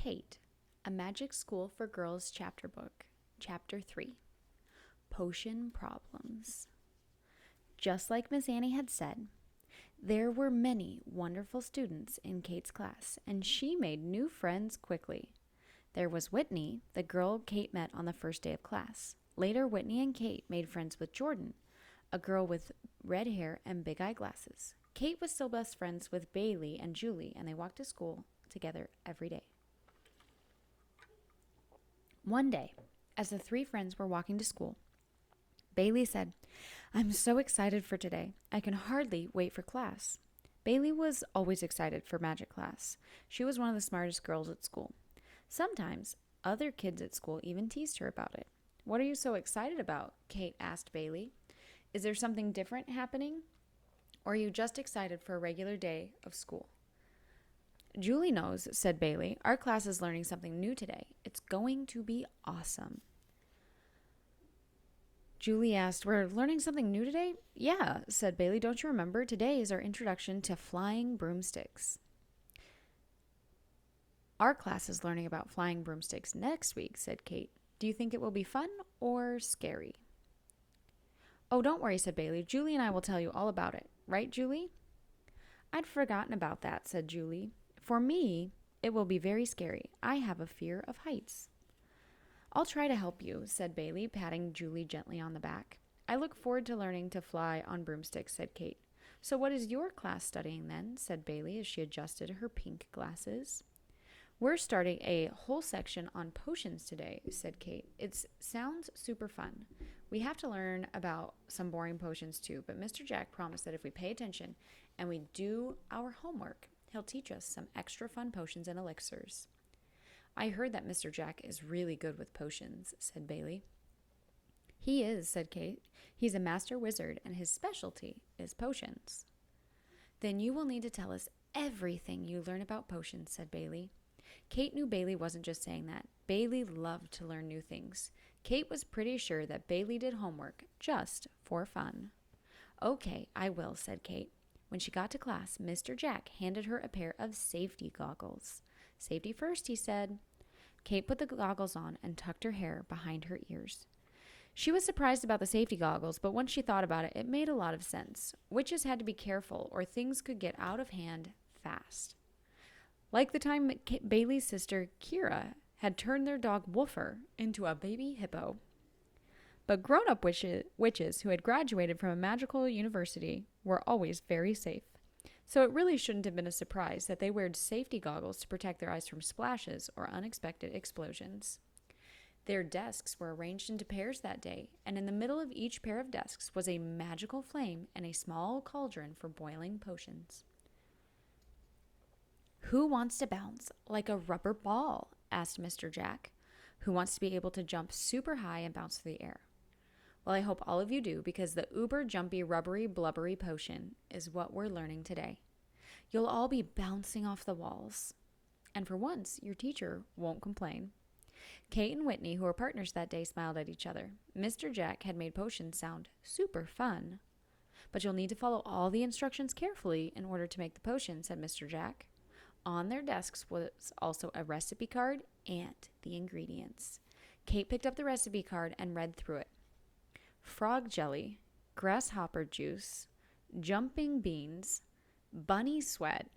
Kate, A Magic School for Girls chapter book, Chapter 3, Potion Problems. Just like Miss Annie had said, there were many wonderful students in Kate's class, and she made new friends quickly. There was Whitney, the girl Kate met on the first day of class. Later, Whitney and Kate made friends with Jordan, a girl with red hair and big eyeglasses. Kate was still best friends with Bailey and Julie, and they walked to school together every day. One day, as the three friends were walking to school, Bailey said, "I'm so excited for today. I can hardly wait for class." Bailey was always excited for magic class. She was one of the smartest girls at school. Sometimes other kids at school even teased her about it. "What are you so excited about?" Kate asked Bailey. "Is there something different happening? Or are you just excited for a regular day of school?" "Julie knows," said Bailey. "Our class is learning something new today. It's going to be awesome." Julie asked, "We're learning something new today?" "Yeah," said Bailey. "Don't you remember? Today is our introduction to flying broomsticks." "Our class is learning about flying broomsticks next week," said Kate. "Do you think it will be fun or scary?" "Oh, don't worry," said Bailey. "Julie and I will tell you all about it. Right, Julie?" "I'd forgotten about that," said Julie. "For me, it will be very scary. I have a fear of heights." "I'll try to help you," said Bailey, patting Julie gently on the back. "I look forward to learning to fly on broomsticks," said Kate. "So what is your class studying then?" said Bailey as she adjusted her pink glasses. "We're starting a whole section on potions today," said Kate. "It sounds super fun. We have to learn about some boring potions too, but Mr. Jack promised that if we pay attention and we do our homework, he'll teach us some extra fun potions and elixirs." "I heard that Mr. Jack is really good with potions," said Bailey. "He is," said Kate. "He's a master wizard, and his specialty is potions." "Then you will need to tell us everything you learn about potions," said Bailey. Kate knew Bailey wasn't just saying that. Bailey loved to learn new things. Kate was pretty sure that Bailey did homework just for fun. "Okay, I will," said Kate. When she got to class, Mr. Jack handed her a pair of safety goggles. "Safety first," he said. Kate put the goggles on and tucked her hair behind her ears. She was surprised about the safety goggles, but once she thought about it, it made a lot of sense. Witches had to be careful, or things could get out of hand fast. Like the time Bailey's sister, Kira, had turned their dog Woofer into a baby hippo. But grown-up witches who had graduated from a magical university were always very safe. So it really shouldn't have been a surprise that they wore safety goggles to protect their eyes from splashes or unexpected explosions. Their desks were arranged into pairs that day, and in the middle of each pair of desks was a magical flame and a small cauldron for boiling potions. "Who wants to bounce like a rubber ball?" asked Mr. Jack. "Who wants to be able to jump super high and bounce through the air?" "Well, I hope all of you do, because the uber jumpy rubbery blubbery potion is what we're learning today. You'll all be bouncing off the walls. And for once, your teacher won't complain." Kate and Whitney, who were partners that day, smiled at each other. Mr. Jack had made potions sound super fun. "But you'll need to follow all the instructions carefully in order to make the potion," said Mr. Jack. On their desks was also a recipe card and the ingredients. Kate picked up the recipe card and read through it. Frog jelly, grasshopper juice, jumping beans, bunny sweat,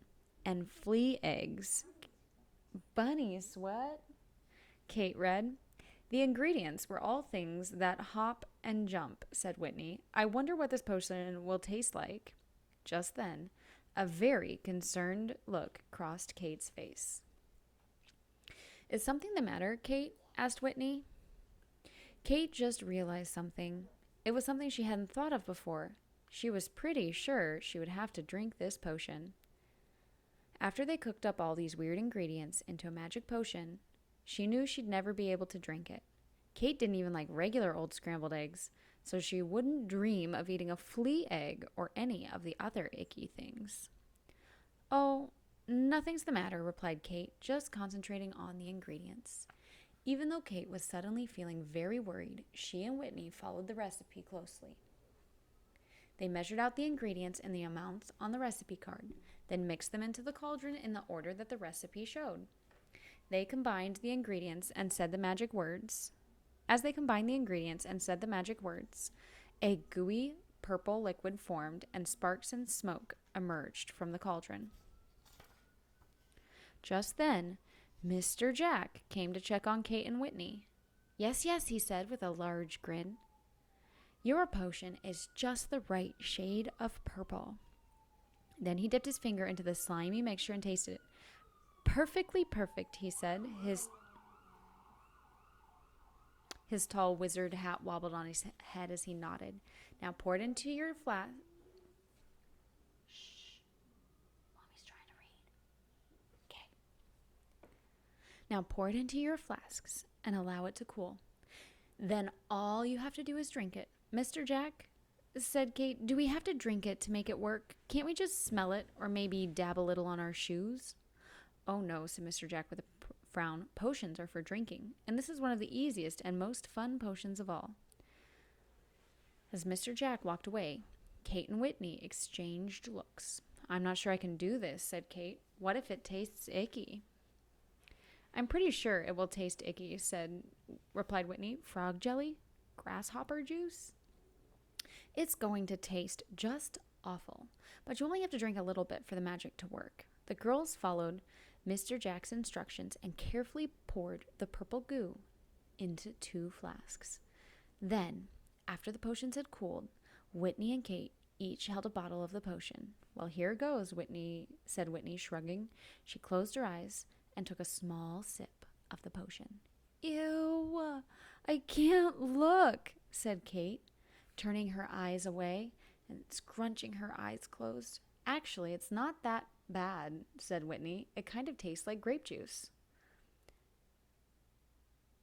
and flea eggs. "Bunny sweat?" Kate read. "The ingredients were all things that hop and jump," said Whitney. "I wonder what this potion will taste like." Just then, a very concerned look crossed Kate's face. "Is something the matter, Kate?" asked Whitney. Kate just realized something. It was something she hadn't thought of before. She was pretty sure she would have to drink this potion. After they cooked up all these weird ingredients into a magic potion, she knew she'd never be able to drink it. Kate didn't even like regular old scrambled eggs, so she wouldn't dream of eating a flea egg or any of the other icky things. "Oh, nothing's the matter," replied Kate, just concentrating on the ingredients. Even though Kate was suddenly feeling very worried, she and Whitney followed the recipe closely. They measured out the ingredients and the amounts on the recipe card, then mixed them into the cauldron in the order that the recipe showed. They combined the ingredients and said the magic words. As they combined the ingredients and said the magic words, a gooey purple liquid formed and sparks and smoke emerged from the cauldron. Just then, Mr. Jack came to check on Kate and Whitney. Yes, yes, he said with a large grin. Your potion is just the right shade of purple. Then he dipped his finger into the slimy mixture and tasted it. Perfectly perfect, he said. His tall wizard hat wobbled on his head as he nodded. Now pour it into your flask. Shh. Mommy's trying to read. Okay. Now pour it into your flasks and allow it to cool. Then all you have to do is drink it. Mr. Jack, said Kate, do we have to drink it to make it work? Can't we just smell it or maybe dab a little on our shoes? Oh no, said Mr. Jack with a frown. Potions are for drinking, and this is one of the easiest and most fun potions of all. As Mr. Jack walked away, Kate and Whitney exchanged looks. I'm not sure I can do this, said Kate. What if it tastes icky? I'm pretty sure it will taste icky, replied Whitney. Frog jelly? Grasshopper juice? It's going to taste just awful, but you only have to drink a little bit for the magic to work. The girls followed Mr. Jack's instructions and carefully poured the purple goo into 2 flasks. Then, after the potions had cooled, Whitney and Kate each held a bottle of the potion. Well, here goes, said Whitney, shrugging. She closed her eyes and took a small sip of the potion. Ew, I can't look, said Kate, turning her eyes away and scrunching her eyes closed. Actually, it's not that bad, said Whitney. It kind of tastes like grape juice.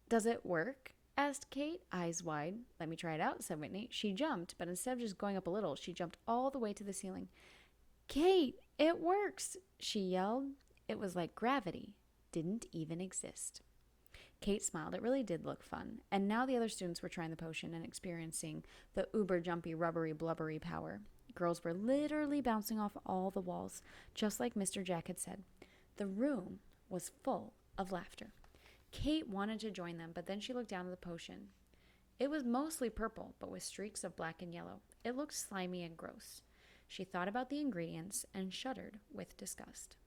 Does it work? Asked Kate, eyes wide. Let me try it out, said Whitney. She jumped, but instead of just going up a little, she jumped all the way to the ceiling. Kate, it works, she yelled. It was like gravity didn't even exist. Kate smiled. It really did look fun. And now the other students were trying the potion and experiencing the uber-jumpy, rubbery, blubbery power. Girls were literally bouncing off all the walls, just like Mr. Jack had said. The room was full of laughter. Kate wanted to join them, but then she looked down at the potion. It was mostly purple, but with streaks of black and yellow. It looked slimy and gross. She thought about the ingredients and shuddered with disgust.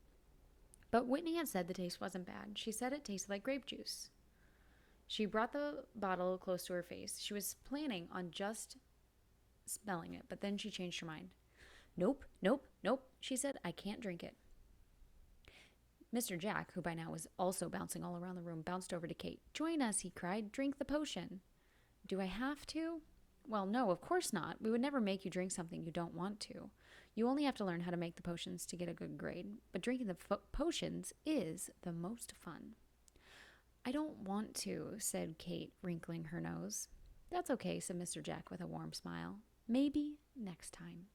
But Whitney had said the taste wasn't bad. She said it tasted like grape juice. She brought the bottle close to her face. She was planning on just smelling it, but then she changed her mind. Nope, she said. I can't drink it. Mr. Jack, who by now was also bouncing all around the room, bounced over to Kate. Join us, he cried. Drink the potion. Do I have to? Well, no, of course not. We would never make you drink something you don't want to. You only have to learn how to make the potions to get a good grade. But drinking the potions is the most fun. I don't want to, said Kate, wrinkling her nose. That's okay, said Mr. Jack with a warm smile. Maybe next time.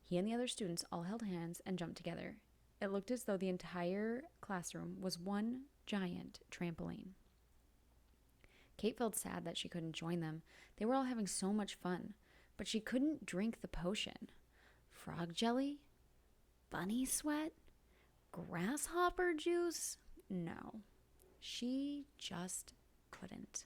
He and the other students all held hands and jumped together. It looked as though the entire classroom was one giant trampoline. Kate felt sad that she couldn't join them. They were all having so much fun, but she couldn't drink the potion. Frog jelly? Bunny sweat? Grasshopper juice? No, she just couldn't.